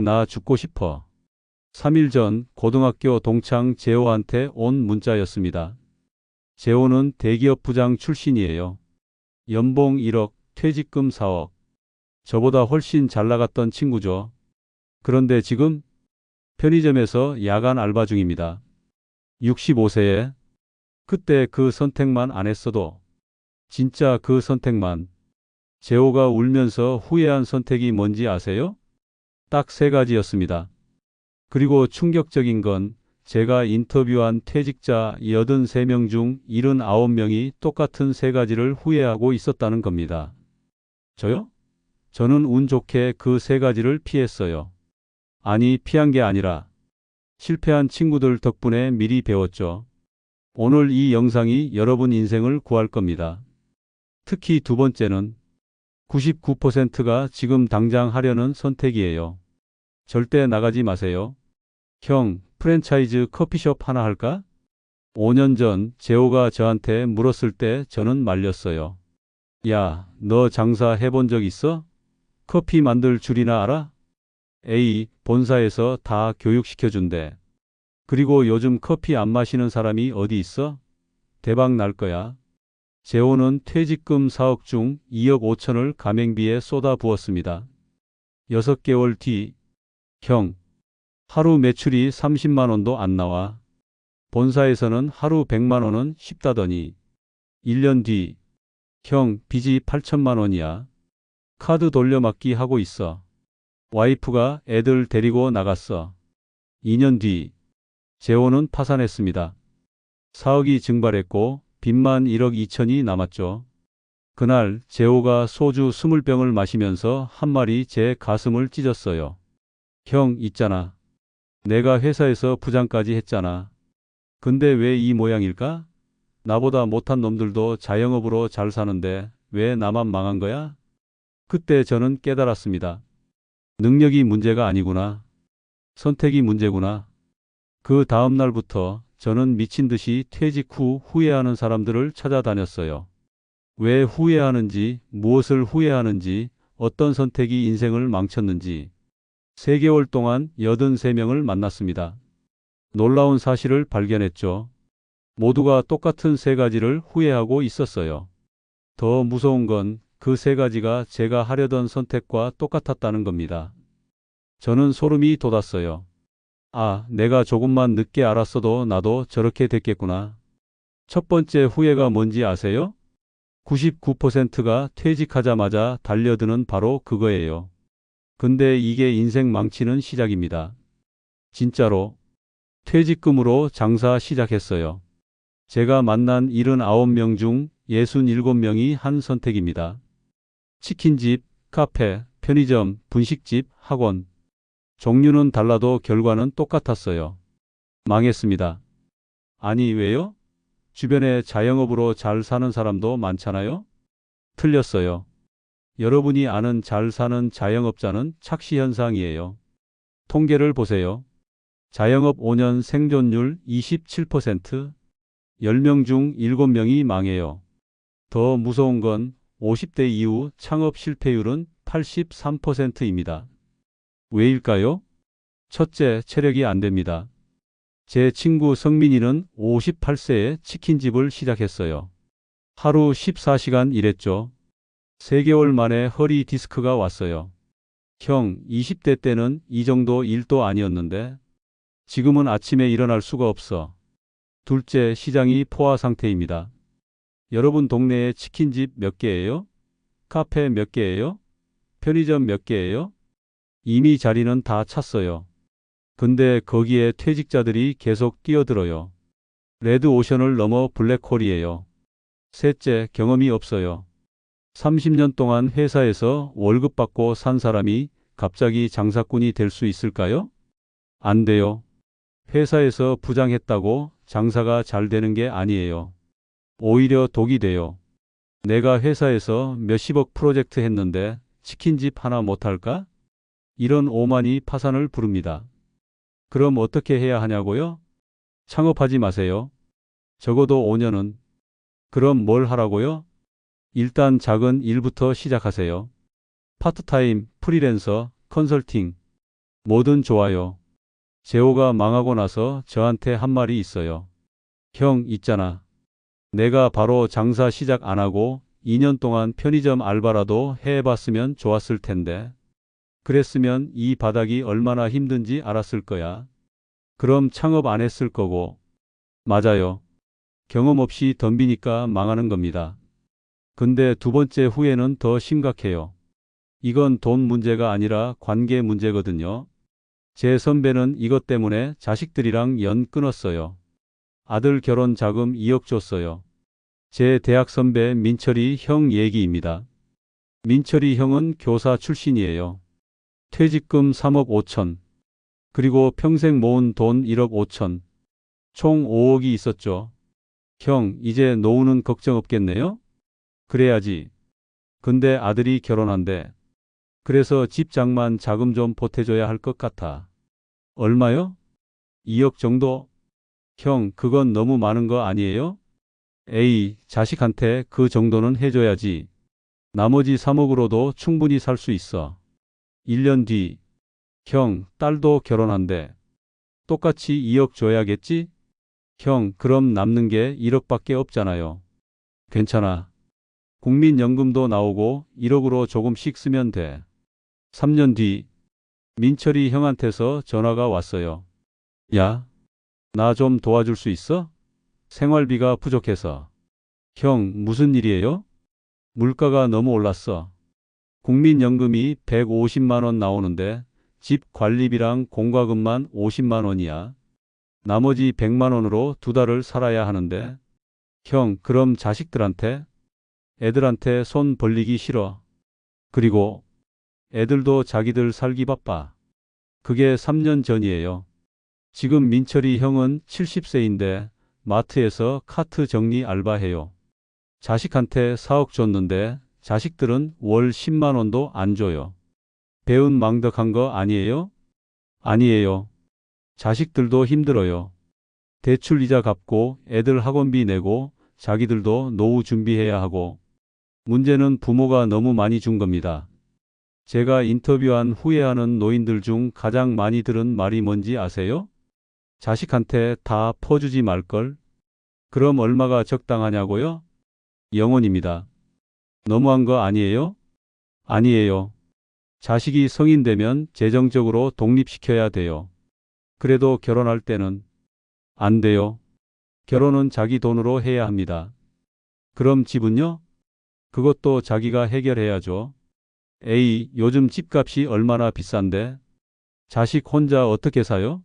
나 죽고 싶어. 3일 전 고등학교 동창 재호한테 온 문자였습니다. 재호는 대기업 부장 출신이에요. 연봉 1억, 퇴직금 4억. 저보다 훨씬 잘 나갔던 친구죠. 그런데 지금 편의점에서 야간 알바 중입니다. 65세에 그때 그 선택만 안 했어도 진짜 그 선택만. 재호가 울면서 후회한 선택이 뭔지 아세요? 딱 세 가지였습니다. 그리고 충격적인 건 제가 인터뷰한 퇴직자 83명 중 79명이 똑같은 세 가지를 후회하고 있었다는 겁니다. 저요? 저는 운 좋게 그 세 가지를 피했어요. 아니, 피한 게 아니라 실패한 친구들 덕분에 미리 배웠죠. 오늘 이 영상이 여러분 인생을 구할 겁니다. 특히 두 번째는 99%가 지금 당장 하려는 선택이에요. 절대 나가지 마세요. 형, 프랜차이즈 커피숍 하나 할까? 5년 전 재호가 저한테 물었을 때 저는 말렸어요. 야, 너 장사 해본 적 있어? 커피 만들 줄이나 알아? 에이, 본사에서 다 교육시켜준대. 그리고 요즘 커피 안 마시는 사람이 어디 있어? 대박 날 거야. 재호는 퇴직금 4억 중 2억 5천을 가맹비에 쏟아 부었습니다. 6개월 뒤, 형, 하루 매출이 30만 원도 안 나와. 본사에서는 하루 100만 원은 쉽다더니. 1년 뒤, 형, 빚이 8천만 원이야. 카드 돌려막기 하고 있어. 와이프가 애들 데리고 나갔어. 2년 뒤, 재호는 파산했습니다. 사억이 증발했고 빚만 1억 2천이 남았죠. 그날 재호가 소주 20병을 마시면서 한 말이 제 가슴을 찢었어요. 형, 있잖아. 내가 회사에서 부장까지 했잖아. 근데 왜 이 모양일까? 나보다 못한 놈들도 자영업으로 잘 사는데 왜 나만 망한 거야? 그때 저는 깨달았습니다. 능력이 문제가 아니구나. 선택이 문제구나. 그 다음 날부터 저는 미친 듯이 퇴직 후 후회하는 사람들을 찾아다녔어요. 왜 후회하는지, 무엇을 후회하는지, 어떤 선택이 인생을 망쳤는지. 3개월 동안 83명을 만났습니다. 놀라운 사실을 발견했죠. 모두가 똑같은 세 가지를 후회하고 있었어요. 더 무서운 건 그 세 가지가 제가 하려던 선택과 똑같았다는 겁니다. 저는 소름이 돋았어요. 아, 내가 조금만 늦게 알았어도 나도 저렇게 됐겠구나. 첫 번째 후회가 뭔지 아세요? 99%가 퇴직하자마자 달려드는 바로 그거예요. 근데 이게 인생 망치는 시작입니다. 진짜로 퇴직금으로 장사 시작했어요. 제가 만난 79명 중 67명이 한 선택입니다. 치킨집, 카페, 편의점, 분식집, 학원. 종류는 달라도 결과는 똑같았어요. 망했습니다. 아니, 왜요? 주변에 자영업으로 잘 사는 사람도 많잖아요? 틀렸어요. 여러분이 아는 잘 사는 자영업자는 착시 현상이에요. 통계를 보세요. 자영업 5년 생존율 27%, 10명 중 7명이 망해요. 더 무서운 건 50대 이후 창업 실패율은 83%입니다. 왜일까요? 첫째, 체력이 안 됩니다. 제 친구 성민이는 58세에 치킨집을 시작했어요. 하루 14시간 일했죠. 3개월 만에 허리 디스크가 왔어요. 형, 20대 때는 이 정도 일도 아니었는데 지금은 아침에 일어날 수가 없어. 둘째, 시장이 포화 상태입니다. 여러분 동네에 치킨집 몇 개예요? 카페 몇 개예요? 편의점 몇 개예요? 이미 자리는 다 찼어요. 근데 거기에 퇴직자들이 계속 뛰어들어요. 레드오션을 넘어 블랙홀이에요. 셋째, 경험이 없어요. 30년 동안 회사에서 월급 받고 산 사람이 갑자기 장사꾼이 될 수 있을까요? 안 돼요. 회사에서 부장했다고 장사가 잘 되는 게 아니에요. 오히려 독이 돼요. 내가 회사에서 몇십억 프로젝트 했는데 치킨집 하나 못할까? 이런 오만이 파산을 부릅니다. 그럼 어떻게 해야 하냐고요? 창업하지 마세요. 적어도 5년은. 그럼 뭘 하라고요? 일단 작은 일부터 시작하세요. 파트타임, 프리랜서, 컨설팅. 뭐든 좋아요. 재호가 망하고 나서 저한테 한 말이 있어요. 형, 있잖아. 내가 바로 장사 시작 안 하고 2년 동안 편의점 알바라도 해봤으면 좋았을 텐데. 그랬으면 이 바닥이 얼마나 힘든지 알았을 거야. 그럼 창업 안 했을 거고. 맞아요. 경험 없이 덤비니까 망하는 겁니다. 근데 두 번째 후회는 더 심각해요. 이건 돈 문제가 아니라 관계 문제거든요. 제 선배는 이것 때문에 자식들이랑 연 끊었어요. 아들 결혼 자금 2억 줬어요. 제 대학 선배 민철이 형 얘기입니다. 민철이 형은 교사 출신이에요. 퇴직금 3억 5천. 그리고 평생 모은 돈 1억 5천. 총 5억이 있었죠. 형, 이제 노후는 걱정 없겠네요? 그래야지. 근데 아들이 결혼한대. 그래서 집 장만 자금 좀 보태줘야 할 것 같아. 얼마요? 2억 정도? 형, 그건 너무 많은 거 아니에요? 에이, 자식한테 그 정도는 해줘야지. 나머지 3억으로도 충분히 살 수 있어. 1년 뒤, 형, 딸도 결혼한대. 똑같이 2억 줘야겠지? 형, 그럼 남는 게 1억밖에 없잖아요. 괜찮아. 국민연금도 나오고 1억으로 조금씩 쓰면 돼. 3년 뒤, 민철이 형한테서 전화가 왔어요. 야, 나 좀 도와줄 수 있어? 생활비가 부족해서. 형, 무슨 일이에요? 물가가 너무 올랐어. 국민연금이 150만 원 나오는데 집 관리비랑 공과금만 50만 원이야. 나머지 100만 원으로 2달을 살아야 하는데. 형, 그럼 자식들한테? 애들한테 손 벌리기 싫어. 그리고 애들도 자기들 살기 바빠. 그게 3년 전이에요. 지금 민철이 형은 70세인데 마트에서 카트 정리 알바해요. 자식한테 4억 줬는데 자식들은 월 10만 원도 안 줘요. 배은 망덕한 거 아니에요? 아니에요. 자식들도 힘들어요. 대출 이자 갚고 애들 학원비 내고 자기들도 노후 준비해야 하고. 문제는 부모가 너무 많이 준 겁니다. 제가 인터뷰한 후회하는 노인들 중 가장 많이 들은 말이 뭔지 아세요? 자식한테 다 퍼주지 말걸? 그럼 얼마가 적당하냐고요? 영원입니다. 너무한 거 아니에요? 아니에요. 자식이 성인 되면 재정적으로 독립시켜야 돼요. 그래도 결혼할 때는 안 돼요. 결혼은 자기 돈으로 해야 합니다. 그럼 집은요? 그것도 자기가 해결해야죠. 에이, 요즘 집값이 얼마나 비싼데? 자식 혼자 어떻게 사요?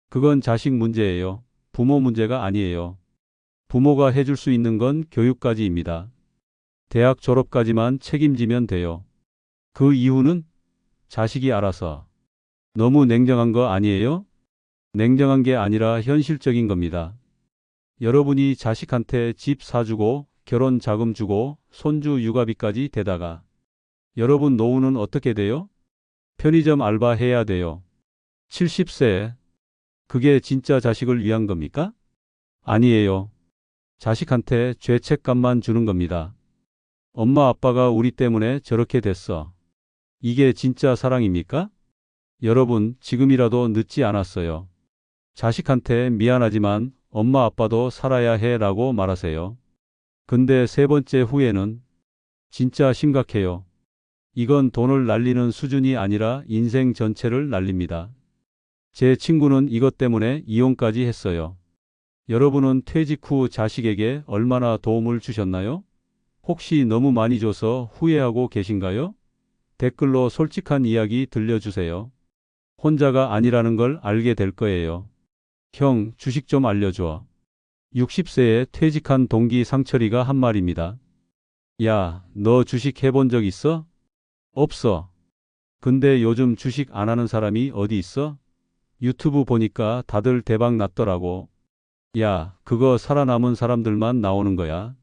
그건 자식 문제예요. 부모 문제가 아니에요. 부모가 해줄 수 있는 건 교육까지입니다. 대학 졸업까지만 책임지면 돼요. 그 이후는 자식이 알아서. 너무 냉정한 거 아니에요? 냉정한 게 아니라 현실적인 겁니다. 여러분이 자식한테 집 사주고 결혼 자금 주고 손주 육아비까지 대다가 여러분 노후는 어떻게 돼요? 편의점 알바 해야 돼요. 70세에. 그게 진짜 자식을 위한 겁니까? 아니에요. 자식한테 죄책감만 주는 겁니다. 엄마 아빠가 우리 때문에 저렇게 됐어. 이게 진짜 사랑입니까? 여러분, 지금이라도 늦지 않았어요. 자식한테 미안하지만 엄마 아빠도 살아야 해 라고 말하세요. 근데 세 번째 후회는 진짜 심각해요. 이건 돈을 날리는 수준이 아니라 인생 전체를 날립니다. 제 친구는 이것 때문에 이혼까지 했어요. 여러분은 퇴직 후 자식에게 얼마나 도움을 주셨나요? 혹시 너무 많이 줘서 후회하고 계신가요? 댓글로 솔직한 이야기 들려주세요. 혼자가 아니라는 걸 알게 될 거예요. 형, 주식 좀 알려줘. 60세에 퇴직한 동기 상철이가 한 말입니다. 야, 너 주식 해본 적 있어? 없어. 근데 요즘 주식 안 하는 사람이 어디 있어? 유튜브 보니까 다들 대박 났더라고. 야, 그거 살아남은 사람들만 나오는 거야.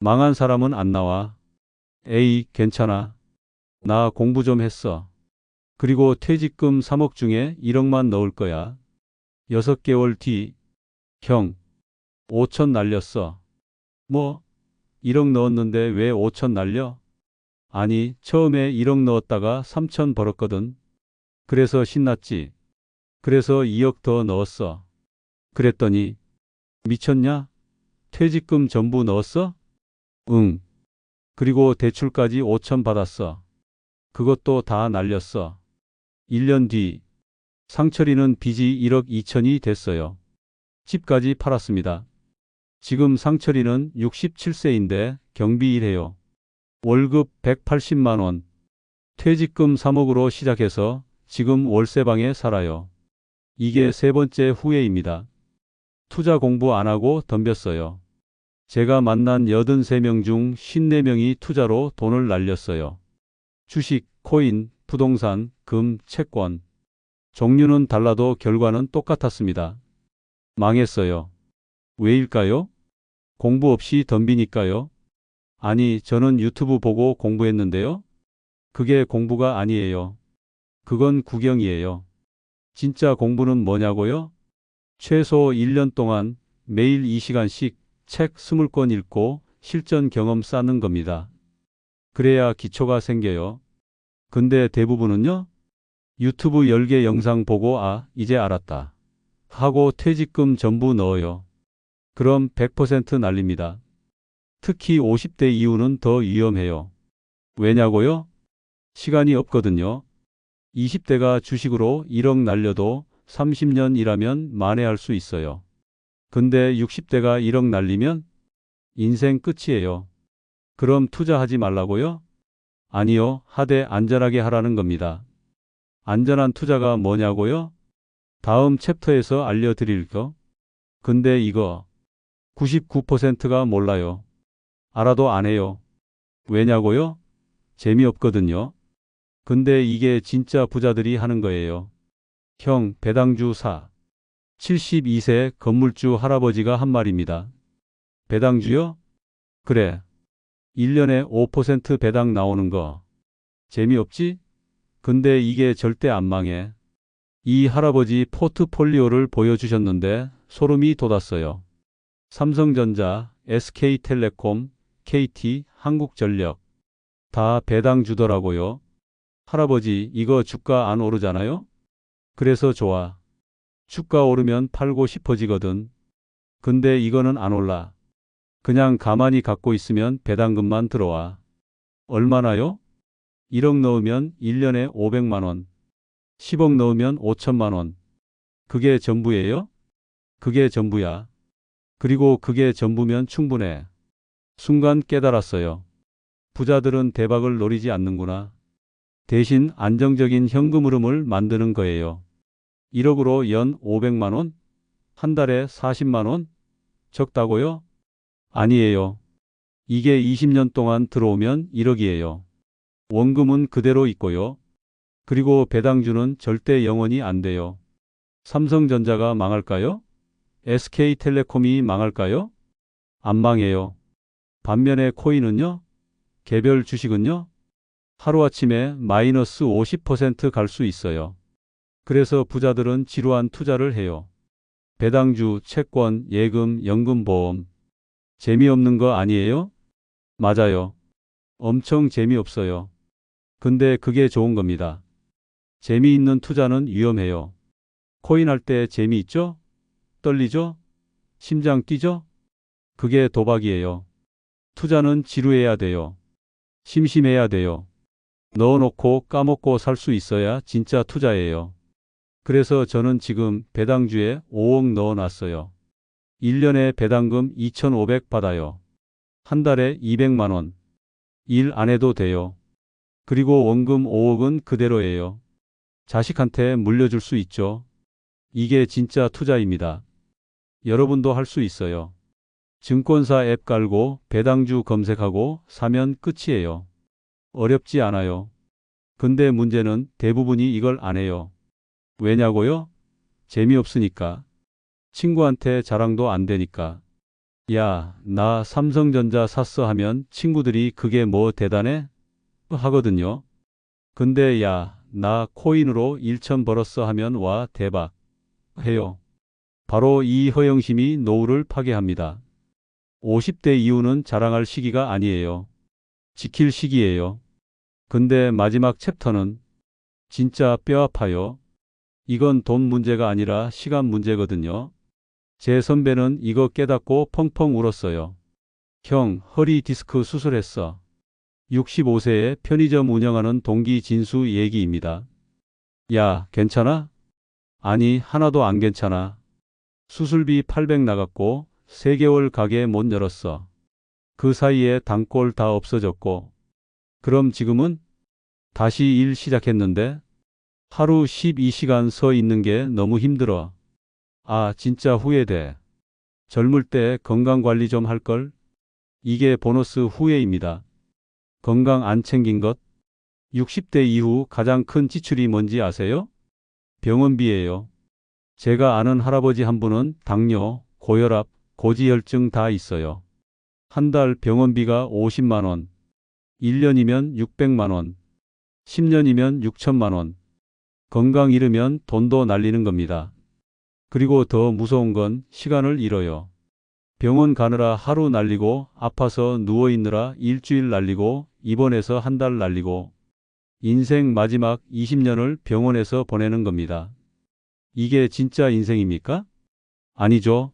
망한 사람은 안 나와. 에이, 괜찮아. 나 공부 좀 했어. 그리고 퇴직금 3억 중에 1억만 넣을 거야. 6개월 뒤. 형, 5천 날렸어. 뭐? 1억 넣었는데 왜 5천 날려? 아니, 처음에 1억 넣었다가 3천 벌었거든. 그래서 신났지. 그래서 2억 더 넣었어. 그랬더니 미쳤냐? 퇴직금 전부 넣었어? 응. 그리고 대출까지 5천 받았어. 그것도 다 날렸어. 1년 뒤 상철이는 빚이 1억 2천이 됐어요. 집까지 팔았습니다. 지금 상철이는 67세인데 경비 일해요. 월급 180만 원. 퇴직금 3억으로 시작해서 지금 월세방에 살아요. 이게 세 번째 후회입니다. 투자 공부 안 하고 덤볐어요. 제가 만난 83명 중 54명이 투자로 돈을 날렸어요. 주식, 코인, 부동산, 금, 채권. 종류는 달라도 결과는 똑같았습니다. 망했어요. 왜일까요? 공부 없이 덤비니까요? 아니, 저는 유튜브 보고 공부했는데요. 그게 공부가 아니에요. 그건 구경이에요. 진짜 공부는 뭐냐고요? 최소 1년 동안 매일 2시간씩 책 20권 읽고 실전 경험 쌓는 겁니다. 그래야 기초가 생겨요. 근데 대부분은요? 유튜브 10개 영상 보고 이제 알았다 하고 퇴직금 전부 넣어요. 그럼 100% 날립니다. 특히 50대 이후는 더 위험해요. 왜냐고요? 시간이 없거든요. 20대가 주식으로 1억 날려도 30년 일하면 만회할 수 있어요. 근데 60대가 1억 날리면 인생 끝이에요. 그럼 투자하지 말라고요? 아니요, 하되 안전하게 하라는 겁니다. 안전한 투자가 뭐냐고요? 다음 챕터에서 알려드릴 거. 근데 이거 99%가 몰라요. 알아도 안 해요. 왜냐고요? 재미없거든요. 근데 이게 진짜 부자들이 하는 거예요. 형, 배당주 사. 72세 건물주 할아버지가 한 말입니다. 배당주요? 그래. 1년에 5% 배당 나오는 거. 재미없지? 근데 이게 절대 안 망해. 이 할아버지 포트폴리오를 보여주셨는데 소름이 돋았어요. 삼성전자, SK텔레콤, KT, 한국전력. 다 배당 주더라고요. 할아버지, 이거 주가 안 오르잖아요? 그래서 좋아. 주가 오르면 팔고 싶어지거든. 근데 이거는 안 올라. 그냥 가만히 갖고 있으면 배당금만 들어와. 얼마나요? 1억 넣으면 1년에 500만 원. 10억 넣으면 5천만 원. 그게 전부예요? 그게 전부야. 그리고 그게 전부면 충분해. 순간 깨달았어요. 부자들은 대박을 노리지 않는구나. 대신 안정적인 현금 흐름을 만드는 거예요. 1억으로 연 500만 원? 한 달에 40만 원? 적다고요? 아니에요. 이게 20년 동안 들어오면 1억이에요. 원금은 그대로 있고요. 그리고 배당주는 절대 영원히 안 돼요. 삼성전자가 망할까요? SK텔레콤이 망할까요? 안 망해요. 반면에 코인은요? 개별 주식은요? 하루아침에 마이너스 50% 갈 수 있어요. 그래서 부자들은 지루한 투자를 해요. 배당주, 채권, 예금, 연금, 보험. 재미없는 거 아니에요? 맞아요. 엄청 재미없어요. 근데 그게 좋은 겁니다. 재미있는 투자는 위험해요. 코인 할 때 재미있죠? 떨리죠? 심장 뛰죠? 그게 도박이에요. 투자는 지루해야 돼요. 심심해야 돼요. 넣어놓고 까먹고 살 수 있어야 진짜 투자예요. 그래서 저는 지금 배당주에 5억 넣어놨어요. 1년에 배당금 2,500 받아요. 한 달에 200만 원. 일 안 해도 돼요. 그리고 원금 5억은 그대로예요. 자식한테 물려줄 수 있죠. 이게 진짜 투자입니다. 여러분도 할 수 있어요. 증권사 앱 깔고 배당주 검색하고 사면 끝이에요. 어렵지 않아요. 근데 문제는 대부분이 이걸 안 해요. 왜냐고요? 재미없으니까. 친구한테 자랑도 안 되니까. 야, 나 삼성전자 샀어 하면 친구들이 그게 뭐 대단해? 하거든요. 근데 야, 나 코인으로 1천 벌었어 하면 와, 대박. 해요. 바로 이 허영심이 노후를 파괴합니다. 50대 이후는 자랑할 시기가 아니에요. 지킬 시기예요. 근데 마지막 챕터는 진짜 뼈 아파요. 이건 돈 문제가 아니라 시간 문제거든요. 제 선배는 이거 깨닫고 펑펑 울었어요. 형, 허리 디스크 수술했어. 65세에 편의점 운영하는 동기 진수 얘기입니다. 야, 괜찮아? 아니, 하나도 안 괜찮아. 수술비 800 나갔고 3개월 가게 못 열었어. 그 사이에 단골 다 없어졌고. 그럼 지금은 다시 일 시작했는데 하루 12시간 서 있는 게 너무 힘들어. 아, 진짜 후회돼. 젊을 때 건강 관리 좀 할 걸? 이게 보너스 후회입니다. 건강 안 챙긴 것? 60대 이후 가장 큰 지출이 뭔지 아세요? 병원비예요. 제가 아는 할아버지 한 분은 당뇨, 고혈압, 고지혈증 다 있어요. 한 달 병원비가 50만 원, 1년이면 600만 원, 10년이면 6천만 원. 건강 잃으면 돈도 날리는 겁니다. 그리고 더 무서운 건 시간을 잃어요. 병원 가느라 하루 날리고 아파서 누워있느라 일주일 날리고 입원해서 한 달 날리고 인생 마지막 20년을 병원에서 보내는 겁니다. 이게 진짜 인생입니까? 아니죠.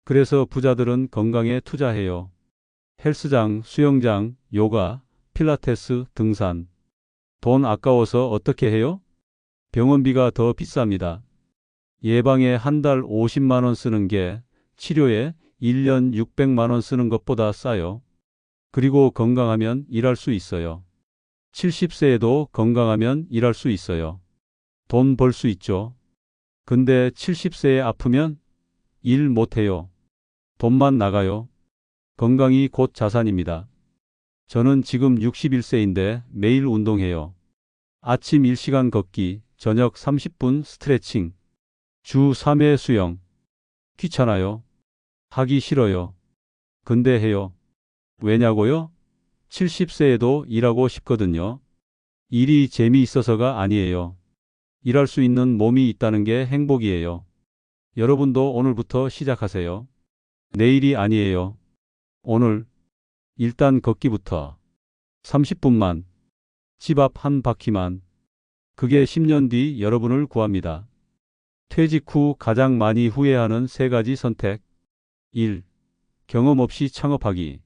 그래서 부자들은 건강에 투자해요. 헬스장, 수영장, 요가, 필라테스, 등산. 돈 아까워서 어떻게 해요? 병원비가 더 비쌉니다. 예방에 한 달 50만 원 쓰는 게 치료에 1년 600만 원 쓰는 것보다 싸요. 그리고 건강하면 일할 수 있어요. 70세에도 건강하면 일할 수 있어요. 돈 벌 수 있죠. 근데 70세에 아프면 일 못해요. 돈만 나가요. 건강이 곧 자산입니다. 저는 지금 61세인데 매일 운동해요. 아침 1시간 걷기, 저녁 30분 스트레칭, 주 3회 수영. 귀찮아요. 하기 싫어요. 근데 해요. 왜냐고요? 70세에도 일하고 싶거든요. 일이 재미있어서가 아니에요. 일할 수 있는 몸이 있다는 게 행복이에요. 여러분도 오늘부터 시작하세요. 내일이 아니에요. 오늘 일단 걷기부터 30분만, 집 앞 한 바퀴만. 그게 10년 뒤 여러분을 구합니다. 퇴직 후 가장 많이 후회하는 3가지 선택. 1. 경험 없이 창업하기.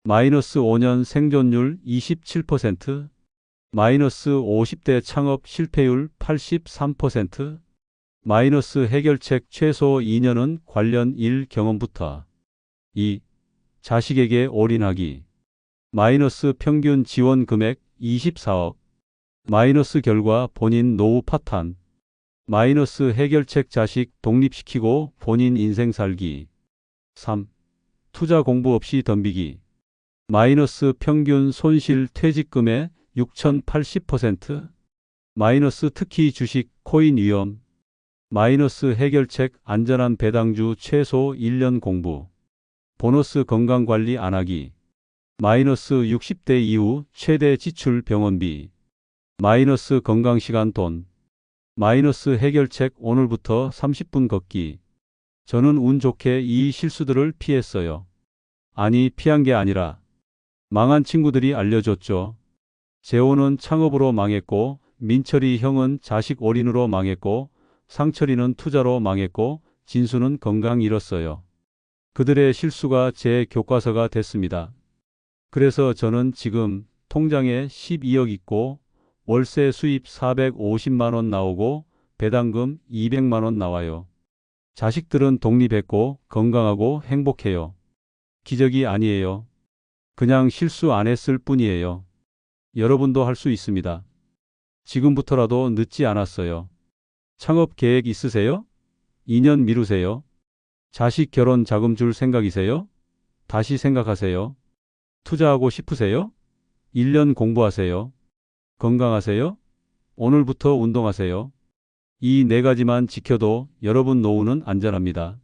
마이너스 5년 생존율 27%, 마이너스 50대 창업 실패율 83%, 마이너스 해결책 최소 2년은 관련 일 경험부터. 2. 자식에게 올인하기. 마이너스 평균 지원 금액 24억, 마이너스 결과 본인 노후 파탄, 마이너스 해결책 자식 독립시키고 본인 인생 살기. 3. 투자 공부 없이 덤비기. 마이너스 평균 손실 퇴직금의 6080%, 마이너스 특히 주식, 코인 위험, 마이너스 해결책 안전한 배당주 최소 1년 공부, 보너스 건강관리 안 하기, 마이너스 60대 이후 최대 지출 병원비, 마이너스 건강시간 돈, 마이너스 해결책 오늘부터 30분 걷기. 저는 운 좋게 이 실수들을 피했어요. 아니, 피한 게 아니라 망한 친구들이 알려줬죠. 재호는 창업으로 망했고, 민철이 형은 자식 올인으로 망했고, 상철이는 투자로 망했고, 진수는 건강 잃었어요. 그들의 실수가 제 교과서가 됐습니다. 그래서 저는 지금 통장에 12억 있고, 월세 수입 450만 원 나오고, 배당금 200만 원 나와요. 자식들은 독립했고, 건강하고 행복해요. 기적이 아니에요. 그냥 실수 안 했을 뿐이에요. 여러분도 할 수 있습니다. 지금부터라도 늦지 않았어요. 창업 계획 있으세요? 2년 미루세요? 자식 결혼 자금 줄 생각이세요? 다시 생각하세요. 투자하고 싶으세요? 1년 공부하세요. 건강하세요? 오늘부터 운동하세요. 이 4가지만 지켜도 여러분 노후는 안전합니다.